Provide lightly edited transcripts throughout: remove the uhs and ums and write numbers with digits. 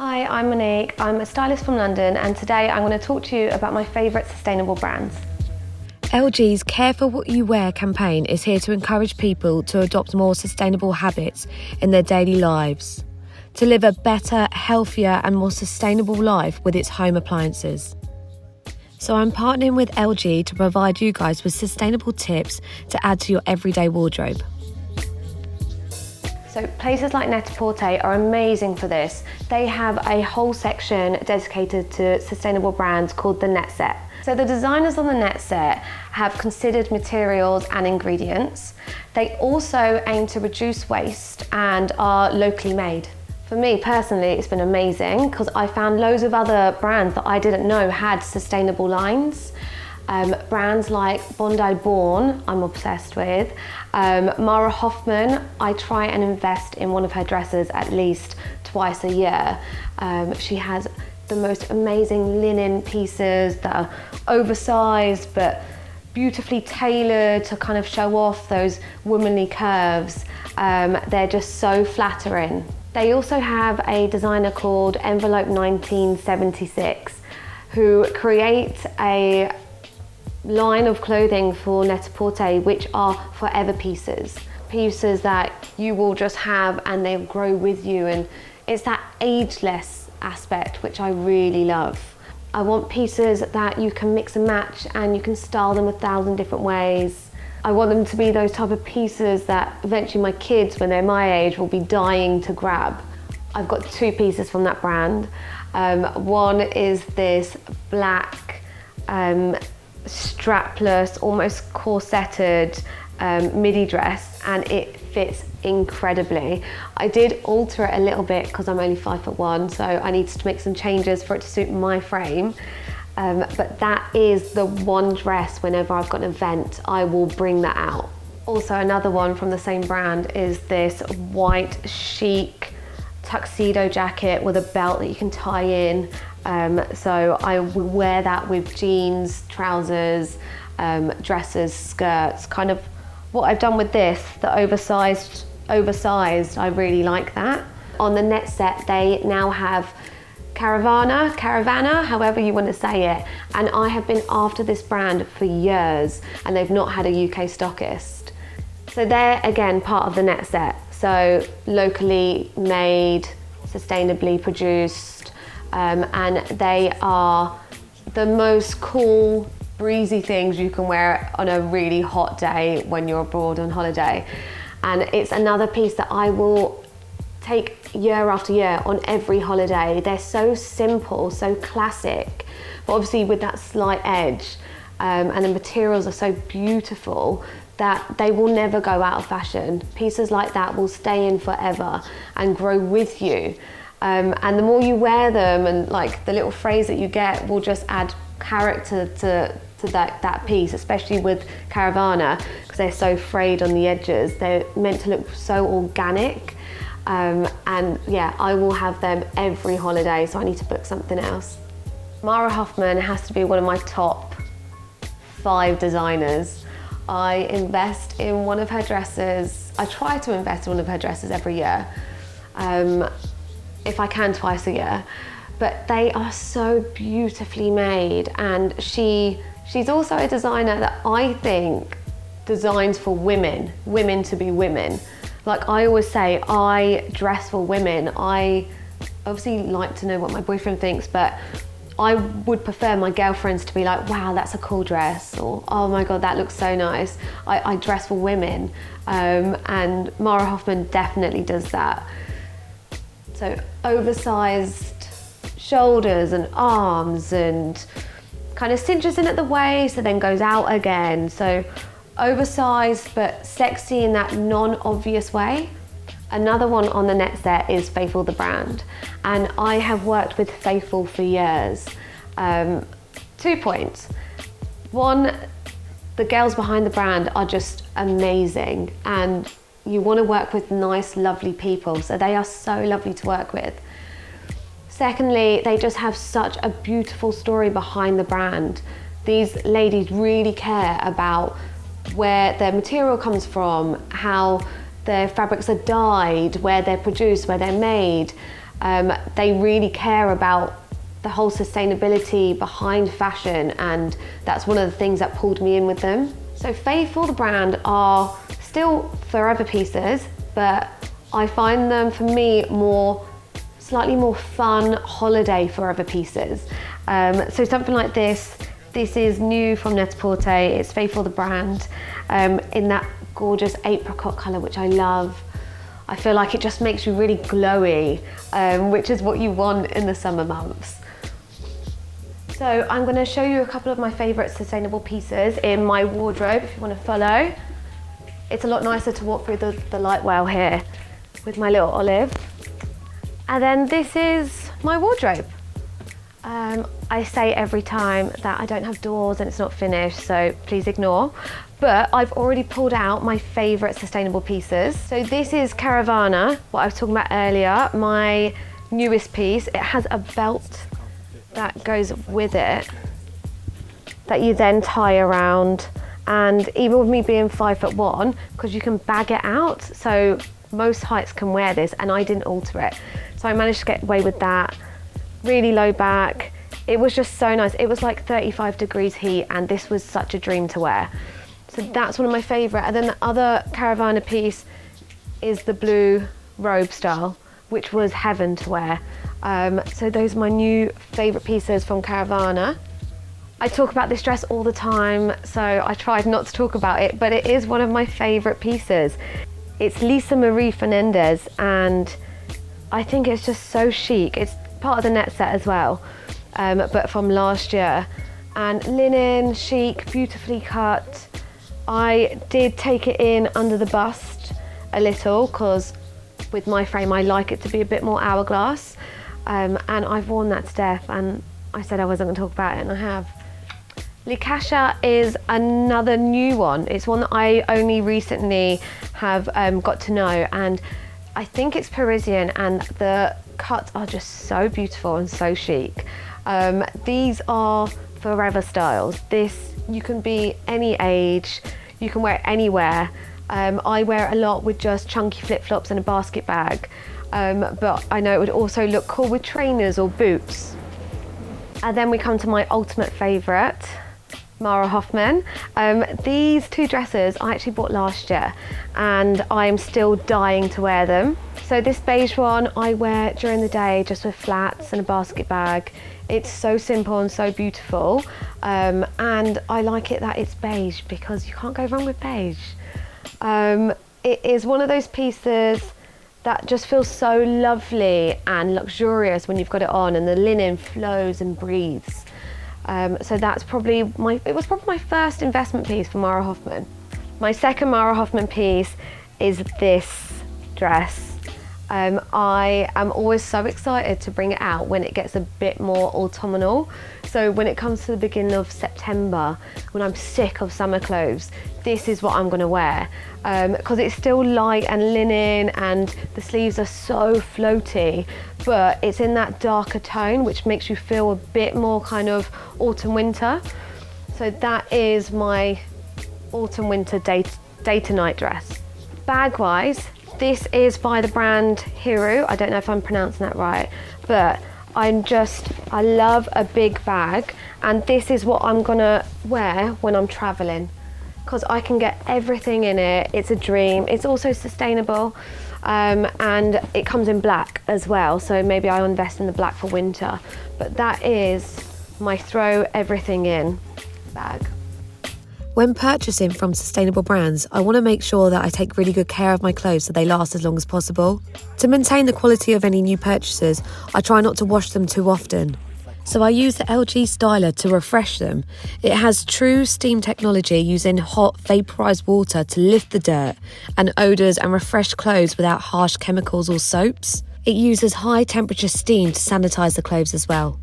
Hi, I'm Monique. I'm a stylist from London, and today I'm going to talk to you about my favourite sustainable brands. LG's Care for What You Wear campaign is here to encourage people to adopt more sustainable habits in their daily lives, to live a better, healthier and more sustainable life with its home appliances. So I'm partnering with LG to provide you guys with sustainable tips to add to your everyday wardrobe. So places like Net-a-Porter are amazing for this. They have a whole section dedicated to sustainable brands called the Net Set. So the designers on the Net Set have considered materials and ingredients. They also aim to reduce waste and are locally made. For me personally, it's been amazing because I found loads of other brands that I didn't know had sustainable lines. Brands like Bondi Born, I'm obsessed with. Mara Hoffman, I try and invest in one of her dresses at least twice a year. She has the most amazing linen pieces that are oversized but beautifully tailored to kind of show off those womanly curves. They're just so flattering. They also have a designer called Envelope 1976 who creates a line of clothing for Net-a-Porter which are forever pieces that you will just have and they'll grow with you, and it's that ageless aspect which I really love. I want pieces that you can mix and match and you can style them 1,000 different ways. I want them to be those type of pieces that eventually my kids, when they're my age, will be dying to grab. I've got two pieces from that brand. One is this black strapless, almost corseted midi dress, and it fits incredibly. I did alter it a little bit because I'm only 5'1", so I needed to make some changes for it to suit my frame. But that is the one dress, whenever I've got an event, I will bring that out. Also, another one from the same brand is this white chic tuxedo jacket with a belt that you can tie in. So I will wear that with jeans, trousers, dresses, skirts, kind of what I've done with this, the oversized, I really like that. On the Net Set, they now have Caravana, however you want to say it, and I have been after this brand for years and they've not had a UK stockist. So they're again part of the Net Set, so locally made, sustainably produced, and they are the most cool, breezy things you can wear on a really hot day when you're abroad on holiday. And it's another piece that I will take year after year on every holiday. They're so simple, so classic, but obviously with that slight edge, and the materials are so beautiful that they will never go out of fashion. Pieces like that will stay in forever and grow with you. And the more you wear them, and like the little phrase that you get will just add character to that piece, especially with Caravana, because they're so frayed on the edges. They're meant to look so organic. And yeah, I will have them every holiday, so I need to book something else. Mara Hoffman has to be one of my top 5 designers. I invest in one of her dresses. I try to invest in one of her dresses every year, if I can twice a year. But they are so beautifully made, and she's also a designer that I think designs for women to be women. Like I always say, I dress for women. I obviously like to know what my boyfriend thinks, but I would prefer my girlfriends to be like, wow, that's a cool dress, or oh my God, that looks so nice. I dress for women, and Mara Hoffman definitely does that. So oversized shoulders and arms, and kind of cinches in at the waist and then goes out again. So oversized but sexy in that non-obvious way. Another one on the Net Set is Faithful the brand, and I have worked with Faithful for years. 2 points. One, the girls behind the brand are just amazing, and you want to work with nice, lovely people, so they are so lovely to work with. Secondly, they just have such a beautiful story behind the brand. These ladies really care about where their material comes from, how their fabrics are dyed, where they're produced, where they're made. They really care about the whole sustainability behind fashion, and that's one of the things that pulled me in with them. So Faithful, the brand, are still forever pieces, but I find them, for me, slightly more fun holiday forever pieces. So something like this is new from Net-a-Porter. It's Faithful, the brand, in that gorgeous apricot colour, which I love. I feel like it just makes you really glowy, which is what you want in the summer months. So I'm going to show you a couple of my favourite sustainable pieces in my wardrobe, if you want to follow. It's a lot nicer to walk through the light well here with my little olive. And then this is my wardrobe. I say every time that I don't have doors and it's not finished, so please ignore. But I've already pulled out my favourite sustainable pieces. So this is Caravana, what I was talking about earlier, my newest piece. It has a belt that goes with it that you then tie around, and even with me being 5'1", because you can bag it out, so most heights can wear this, and I didn't alter it, so I managed to get away with that. Really low back. It was just so nice. It was like 35 degrees heat, and this was such a dream to wear. So that's one of my favourite. And then the other Caravana piece is the blue robe style, which was heaven to wear. So those are my new favourite pieces from Caravana. I talk about this dress all the time, so I tried not to talk about it, but it is one of my favourite pieces. It's Lisa Marie Fernandez, and I think it's just so chic. It's part of the net set as well, but from last year. And linen, chic, beautifully cut. I did take it in under the bust a little, because with my frame I like it to be a bit more hourglass, and I've worn that to death, and I said I wasn't going to talk about it, and I have. Likasha is another new one. It's one that I only recently have got to know, and I think it's Parisian, and the cuts are just so beautiful and so chic. These are forever styles. This, you can be any age, you can wear it anywhere. I wear it a lot with just chunky flip-flops and a basket bag, but I know it would also look cool with trainers or boots. And then we come to my ultimate favourite, Mara Hoffman. These two dresses I actually bought last year, and I'm still dying to wear them. So this beige one I wear during the day just with flats and a basket bag. It's so simple and so beautiful, and I like it that it's beige, because you can't go wrong with beige. It is one of those pieces that just feels so lovely and luxurious when you've got it on, and the linen flows and breathes. So that's probably it was probably my first investment piece for Mara Hoffman. My second Mara Hoffman piece is this dress. I am always so excited to bring it out when it gets a bit more autumnal. So when it comes to the beginning of September, when I'm sick of summer clothes, this is what I'm going to wear, because it's still light and linen, and the sleeves are so floaty, but it's in that darker tone, which makes you feel a bit more kind of autumn winter. So that is my autumn winter day to night dress. Bag wise, this is by the brand Hiru. I don't know if I'm pronouncing that right, but I love a big bag, and this is what I'm gonna wear when I'm traveling, because I can get everything in it. It's a dream. It's also sustainable, and it comes in black as well, so maybe I'll invest in the black for winter. But that is my throw everything in bag. When purchasing from sustainable brands, I want to make sure that I take really good care of my clothes so they last as long as possible. To maintain the quality of any new purchases, I try not to wash them too often. So I use the LG styler to refresh them. It has true steam technology, using hot vaporized water to lift the dirt and odours and refresh clothes without harsh chemicals or soaps. It uses high temperature steam to sanitize the clothes as well.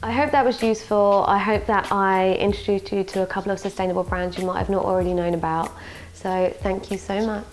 I hope that was useful. I hope that I introduced you to a couple of sustainable brands you might have not already known about. So thank you so much.